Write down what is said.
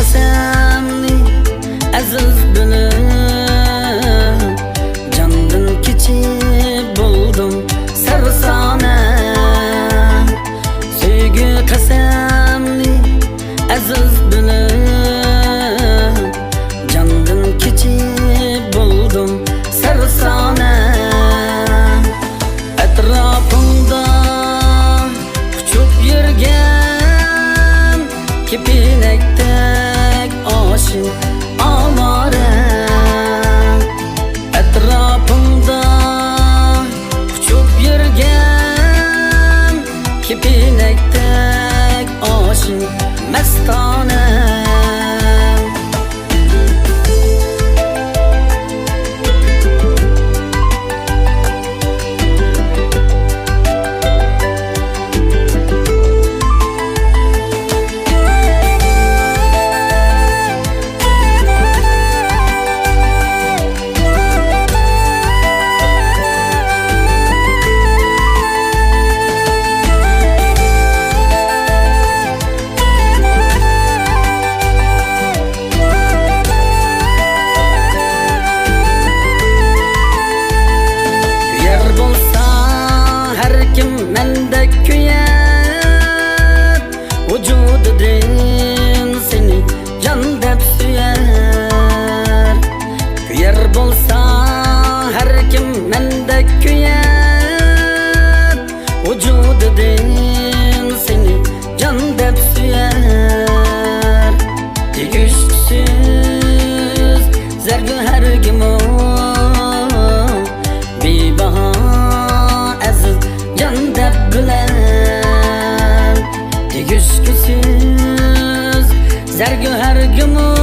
qasamni aziz bilib candan kechib bo'ldim sarsona sevgi qasamni aziz bilib candan kechib bo'ldim sarsona atrofimda uçup yurgan kepinakdek oshing ovora atrofimda uçup yurgan kepinakdek oshing mastona mendek kuyar vücududin seni can deb suyar kuyar bolsa her kim mendek kuyar vücududin seni can deb suyar tegishsiz zargu her kim o bebaho aziz can deb bilen tegishsiz zargu her gün